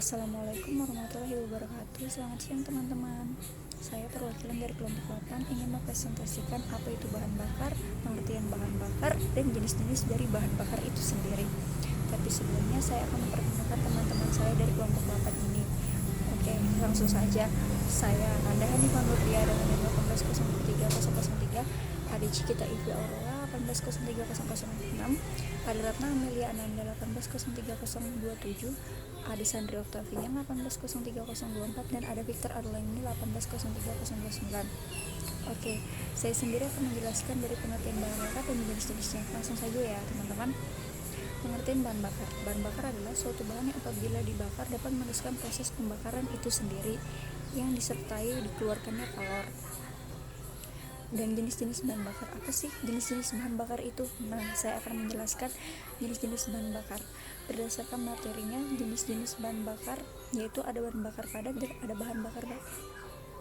Assalamualaikum warahmatullahi wabarakatuh. Selamat siang teman-teman. Saya perwakilan dari kelompok 8 ingin mempresentasikan apa itu bahan bakar, pengertian bahan bakar, dan jenis-jenis dari bahan bakar itu sendiri. Tapi sebelumnya saya akan memperkenalkan teman-teman saya dari kelompok 8 ini. Oke, langsung saja. Saya Nanda Hanifah Nurdia dengan nomor 1803 ada Cikita Ivi Aurora 1803 ada Ratna Amelia Ananda 1803 ada Sandri Octavian 1803 dan ada Victor Arulani 1803 Oke, saya sendiri akan menjelaskan dari pengertian bahan bakar dan jenis-jenisnya. Langsung saja ya teman-teman. Pengertian bahan bakar. Bahan bakar adalah suatu bahan yang apabila dibakar dapat meneruskan proses pembakaran itu sendiri yang disertai dikeluarkannya kalor. Dan jenis-jenis bahan bakar, apa sih jenis-jenis bahan bakar itu? Nah, saya akan menjelaskan jenis-jenis bahan bakar berdasarkan materinya. Jenis-jenis bahan bakar yaitu ada bahan bakar padat dan ada bahan bakar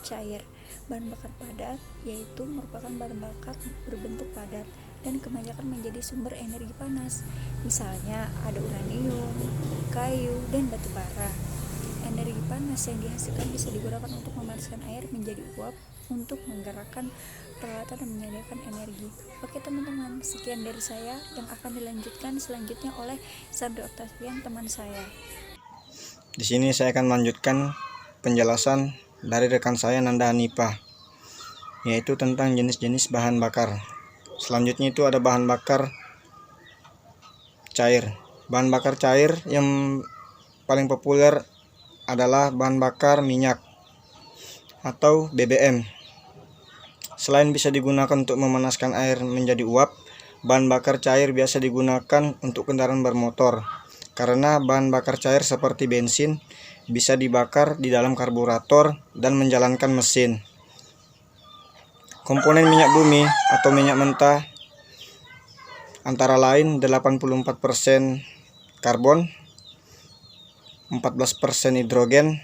cair. Bahan bakar padat yaitu merupakan bahan bakar berbentuk padat dan kebanyakan menjadi sumber energi panas. Misalnya ada uranium, kayu, dan batu bara. Energi panas yang dihasilkan bisa digunakan untuk memanaskan air menjadi uap untuk menggerakkan peralatan dan menyediakan energi. Oke teman-teman, sekian dari saya yang akan dilanjutkan selanjutnya oleh Sandri Octavian teman saya. Di sini saya akan melanjutkan penjelasan dari rekan saya Nanda Hanifah, yaitu tentang jenis-jenis bahan bakar. Selanjutnya itu ada bahan bakar cair. Bahan bakar cair yang paling populer adalah bahan bakar minyak atau BBM. Selain bisa digunakan untuk memanaskan air menjadi uap, bahan bakar cair biasa digunakan untuk kendaraan bermotor karena bahan bakar cair seperti bensin bisa dibakar di dalam karburator dan menjalankan mesin. Komponen minyak bumi atau minyak mentah antara lain 84% karbon, 14% hidrogen,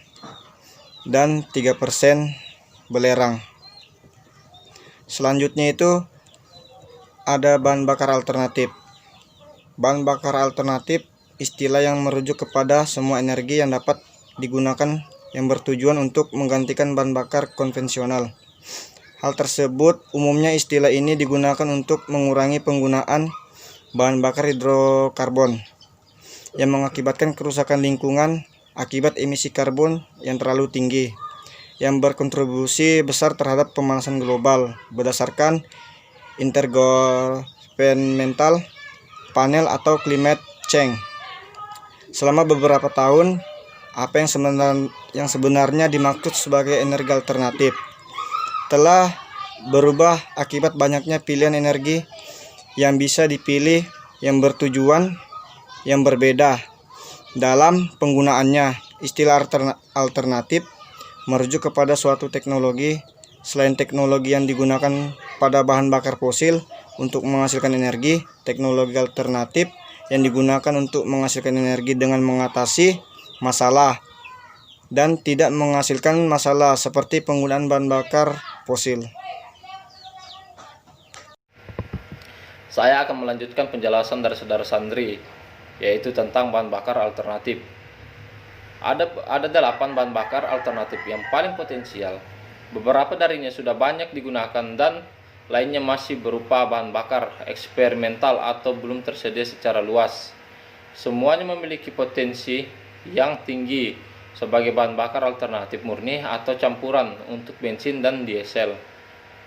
dan 3% belerang. Selanjutnya itu ada bahan bakar alternatif. Bahan bakar alternatif istilah yang merujuk kepada semua energi yang dapat digunakan yang bertujuan untuk menggantikan bahan bakar konvensional. Hal tersebut umumnya istilah ini digunakan untuk mengurangi penggunaan bahan bakar hidrokarbon yang mengakibatkan kerusakan lingkungan akibat emisi karbon yang terlalu tinggi yang berkontribusi besar terhadap pemanasan global berdasarkan Intergovernmental Panel atau Climate Change. Selama beberapa tahun, apa yang sebenarnya dimaksud sebagai energi alternatif telah berubah akibat banyaknya pilihan energi yang bisa dipilih yang bertujuan yang berbeda dalam penggunaannya. Istilah alternatif merujuk kepada suatu teknologi selain teknologi yang digunakan pada bahan bakar fosil untuk menghasilkan energi. Teknologi alternatif yang digunakan untuk menghasilkan energi dengan mengatasi masalah dan tidak menghasilkan masalah seperti penggunaan bahan bakar fosil. Saya akan melanjutkan penjelasan dari saudara Sandri, yaitu tentang bahan bakar alternatif. Ada 8 bahan bakar alternatif yang paling potensial. Beberapa darinya sudah banyak digunakan dan lainnya masih berupa bahan bakar eksperimental atau belum tersedia secara luas. Semuanya memiliki potensi yang tinggi sebagai bahan bakar alternatif murni atau campuran untuk bensin dan diesel.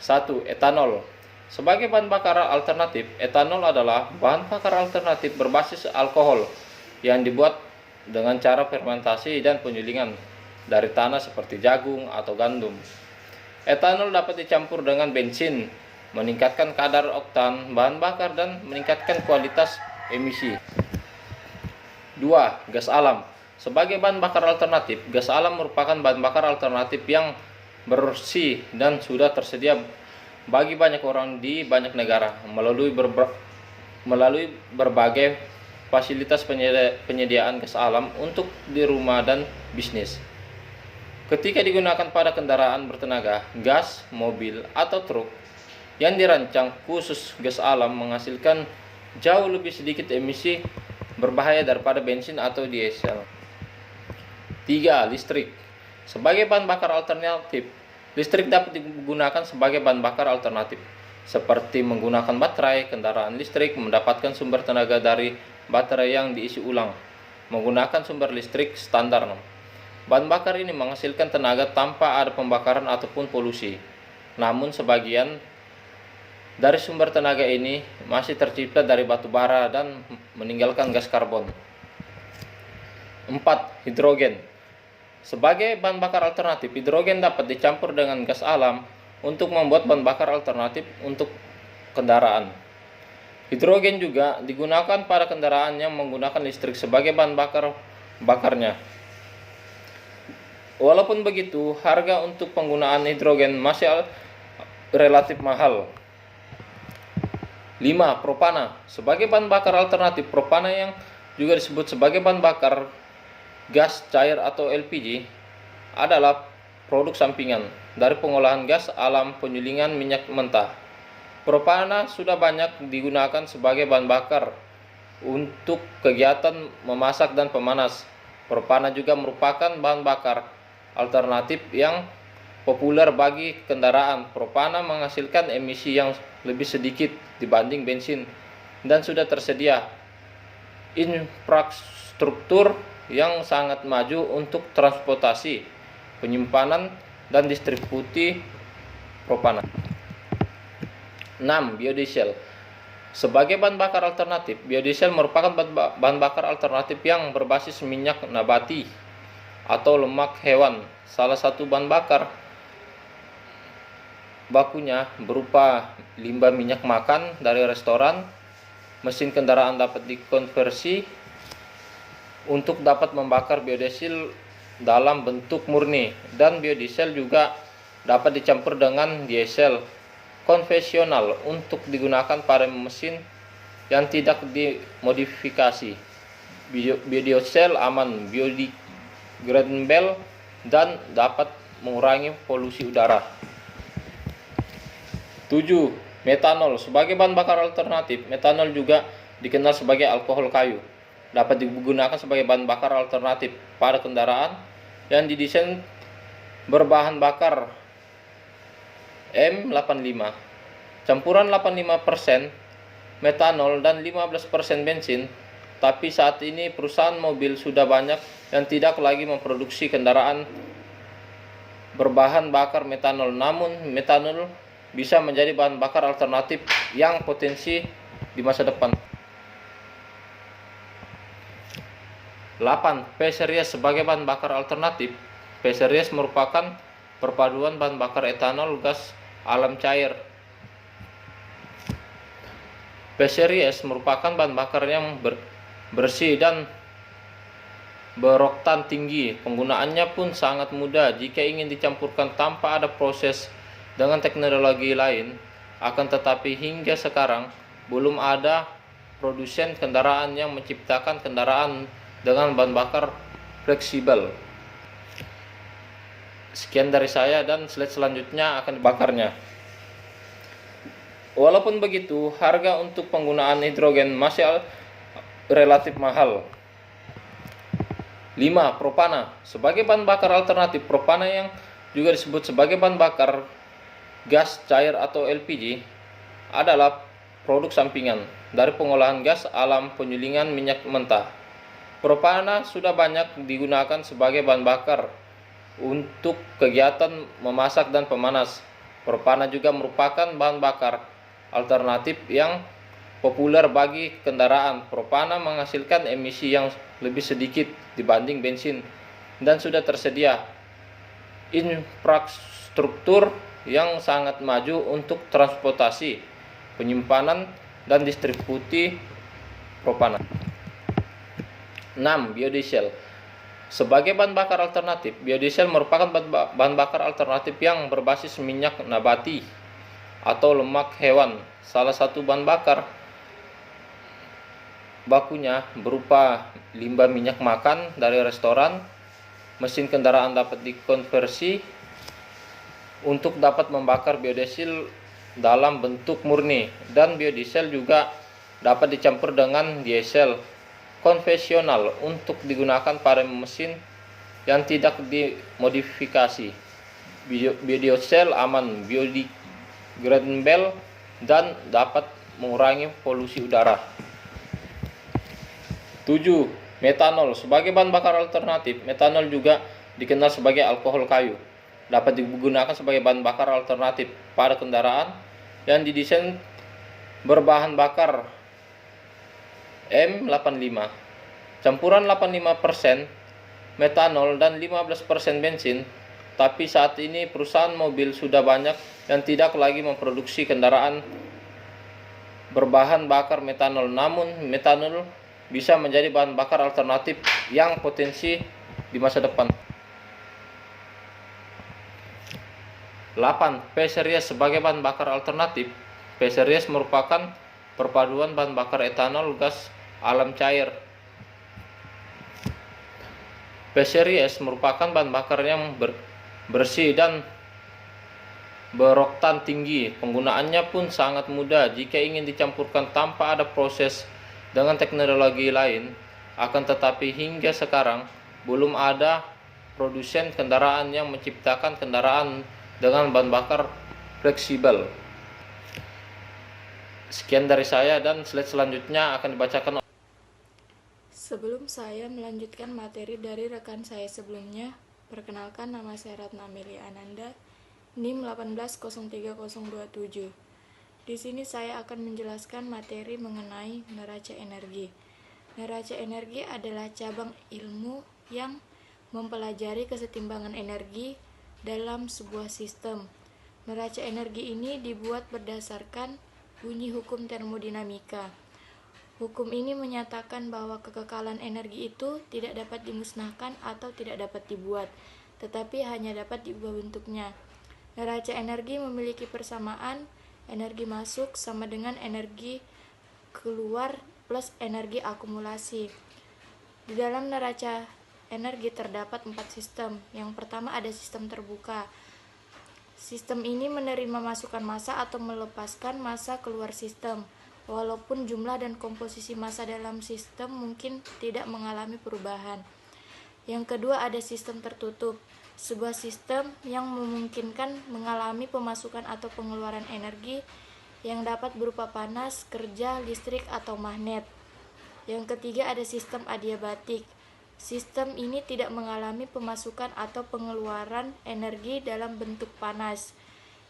1. Etanol. Sebagai bahan bakar alternatif, etanol adalah bahan bakar alternatif berbasis alkohol yang dibuat dengan cara fermentasi dan penyulingan dari tanah seperti jagung atau gandum. Etanol dapat dicampur dengan bensin, meningkatkan kadar oktan bahan bakar dan meningkatkan kualitas emisi. 2. Gas alam. Sebagai bahan bakar alternatif, gas alam merupakan bahan bakar alternatif yang bersih dan sudah tersedia bagi banyak orang di banyak negara melalui berbagai fasilitas penyediaan gas alam untuk di rumah dan bisnis. Ketika digunakan pada kendaraan bertenaga, gas, mobil, atau truk yang dirancang khusus gas alam menghasilkan jauh lebih sedikit emisi berbahaya daripada bensin atau diesel. 3. Listrik. Sebagai bahan bakar alternatif, listrik dapat digunakan sebagai bahan bakar alternatif, seperti menggunakan baterai kendaraan listrik, mendapatkan sumber tenaga dari baterai yang diisi ulang, menggunakan sumber listrik standar. Bahan bakar ini menghasilkan tenaga tanpa ada pembakaran ataupun polusi. Namun sebagian dari sumber tenaga ini masih tercipta dari batu bara dan meninggalkan gas karbon. 4. Hidrogen. Sebagai bahan bakar alternatif, hidrogen dapat dicampur dengan gas alam untuk membuat bahan bakar alternatif untuk kendaraan. Hidrogen juga digunakan pada kendaraan yang menggunakan listrik sebagai bahan bakarnya. Walaupun begitu, harga untuk penggunaan hidrogen masih relatif mahal. 5. Propana. Sebagai bahan bakar alternatif, propana yang juga disebut sebagai bahan bakar gas cair atau LPG adalah produk sampingan dari pengolahan gas alam penyulingan minyak mentah. Propana sudah banyak digunakan sebagai bahan bakar untuk kegiatan memasak dan pemanas. Propana juga merupakan bahan bakar alternatif yang populer bagi kendaraan. Propana menghasilkan emisi yang lebih sedikit dibanding bensin dan sudah tersedia infrastruktur yang sangat maju untuk transportasi, penyimpanan, dan distribusi propana. 6. Biodiesel. Sebagai bahan bakar alternatif, biodiesel merupakan bahan bakar alternatif yang berbasis minyak nabati atau lemak hewan. Salah satu bahan bakar bakunya berupa limbah minyak makan dari restoran. Mesin kendaraan dapat dikonversi untuk dapat membakar biodiesel dalam bentuk murni, dan biodiesel juga dapat dicampur dengan diesel konvensional untuk digunakan pada mesin yang tidak dimodifikasi. Biodiesel aman, biodegradable, dan dapat mengurangi polusi udara. 7. Metanol. Sebagai bahan bakar alternatif, metanol juga dikenal sebagai alkohol kayu, dapat digunakan sebagai bahan bakar alternatif pada kendaraan yang didesain berbahan bakar M85. Campuran 85% metanol dan 15% bensin. Tapi saat ini perusahaan mobil sudah banyak yang tidak lagi memproduksi kendaraan berbahan bakar metanol. Namun metanol bisa menjadi bahan bakar alternatif yang potensi di masa depan. 8. P-series sebagai bahan bakar alternatif. P-series merupakan perpaduan bahan bakar etanol, gas alam cair. P-series merupakan bahan bakar yang bersih dan beroktan tinggi. Penggunaannya pun sangat mudah jika ingin dicampurkan tanpa ada proses dengan teknologi lain. Akan tetapi hingga sekarang belum ada produsen kendaraan yang menciptakan kendaraan dengan bahan bakar fleksibel. Sekian dari saya, dan slide selanjutnya akan dibakarnya. Walaupun begitu, harga untuk penggunaan hidrogen masih relatif mahal. 5. Propana. Sebagai bahan bakar alternatif, propana yang juga disebut sebagai bahan bakar gas cair atau LPG adalah produk sampingan dari pengolahan gas alam penyulingan minyak mentah. Propana sudah banyak digunakan sebagai bahan bakar untuk kegiatan memasak dan pemanas. Propana juga merupakan bahan bakar alternatif yang populer bagi kendaraan. Propana menghasilkan emisi yang lebih sedikit dibanding bensin dan sudah tersedia infrastruktur yang sangat maju untuk transportasi, penyimpanan, dan distribusi propana. 6. Biodiesel. Sebagai bahan bakar alternatif, biodiesel merupakan bahan bakar alternatif yang berbasis minyak nabati atau lemak hewan. Salah satu bahan bakar bakunya berupa limbah minyak makan dari restoran. Mesin kendaraan dapat dikonversi untuk dapat membakar biodiesel dalam bentuk murni, dan biodiesel juga dapat dicampur dengan diesel konvensional untuk digunakan pada mesin yang tidak dimodifikasi, biodiesel aman, biodegradable, dan dapat mengurangi polusi udara. 7. Metanol. Sebagai bahan bakar alternatif, metanol juga dikenal sebagai alkohol kayu. Dapat digunakan sebagai bahan bakar alternatif pada kendaraan yang didesain berbahan bakar M85. Campuran 85% metanol dan 15% bensin. Tapi saat ini perusahaan mobil sudah banyak yang tidak lagi memproduksi kendaraan berbahan bakar metanol. Namun metanol bisa menjadi bahan bakar alternatif yang potensi di masa depan. 8. P-series sebagai bahan bakar alternatif. P-series merupakan perpaduan bahan bakar etanol, gas alam cair. P-series merupakan bahan bakar yang bersih dan beroktan tinggi. Penggunaannya pun sangat mudah jika ingin dicampurkan tanpa ada proses dengan teknologi lain. Akan tetapi hingga sekarang belum ada produsen kendaraan yang menciptakan kendaraan dengan bahan bakar fleksibel. Sekian dari saya, dan slide selanjutnya akan dibacakan. Sebelum saya melanjutkan materi dari rekan saya sebelumnya, perkenalkan, nama saya Ratna Amelia Ananda, NIM 1803027. Di sini saya akan menjelaskan materi mengenai neraca energi. Neraca energi adalah cabang ilmu yang mempelajari kesetimbangan energi dalam sebuah sistem. Neraca energi ini dibuat berdasarkan bunyi hukum termodinamika. Hukum ini menyatakan bahwa kekekalan energi itu tidak dapat dimusnahkan atau tidak dapat dibuat, tetapi hanya dapat diubah bentuknya. Neraca energi memiliki persamaan energi masuk sama dengan energi keluar plus energi akumulasi. Di dalam neraca energi terdapat 4 sistem. Yang pertama ada sistem terbuka. Sistem ini menerima masukan massa atau melepaskan massa keluar sistem, walaupun jumlah dan komposisi massa dalam sistem mungkin tidak mengalami perubahan. Yang kedua ada sistem tertutup. Sebuah sistem yang memungkinkan mengalami pemasukan atau pengeluaran energi yang dapat berupa panas, kerja, listrik, atau magnet. Yang ketiga ada sistem adiabatik. Sistem ini tidak mengalami pemasukan atau pengeluaran energi dalam bentuk panas.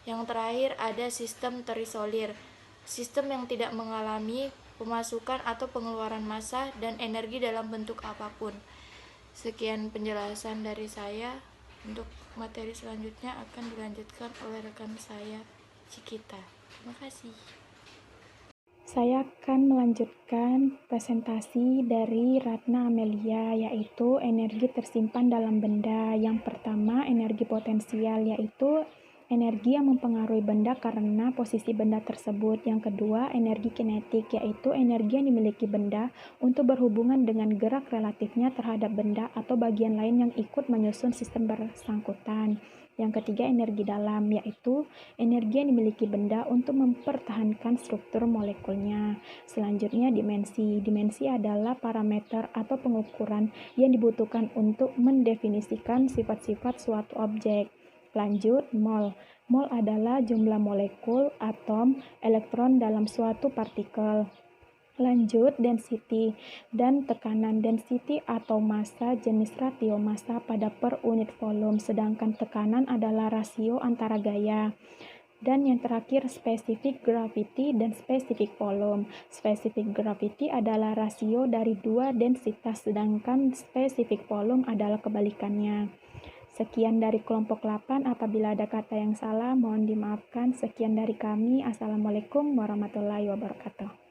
Yang terakhir ada sistem terisolir. Sistem yang tidak mengalami pemasukan atau pengeluaran massa dan energi dalam bentuk apapun. Sekian penjelasan dari saya. Untuk materi selanjutnya akan dilanjutkan oleh rekan saya, Cikita. Terima kasih. Saya akan melanjutkan presentasi dari Ratna Amelia, yaitu energi tersimpan dalam benda. Yang pertama, energi potensial, yaitu energi yang mempengaruhi benda karena posisi benda tersebut. Yang kedua, energi kinetik, yaitu energi yang dimiliki benda untuk berhubungan dengan gerak relatifnya terhadap benda atau bagian lain yang ikut menyusun sistem bersangkutan. Yang ketiga, energi dalam, yaitu energi yang dimiliki benda untuk mempertahankan struktur molekulnya. Selanjutnya, dimensi. Dimensi adalah parameter atau pengukuran yang dibutuhkan untuk mendefinisikan sifat-sifat suatu objek. Lanjut, mol. Mol adalah jumlah molekul, atom, elektron dalam suatu partikel. Lanjut, density dan tekanan. Density atau massa jenis ratio massa pada per unit volume, sedangkan tekanan adalah rasio antara gaya. Dan yang terakhir, specific gravity dan specific volume. Specific gravity adalah rasio dari dua densitas, sedangkan specific volume adalah kebalikannya. Sekian dari kelompok 8, apabila ada kata yang salah mohon dimaafkan. Sekian dari kami. Assalamualaikum warahmatullahi wabarakatuh.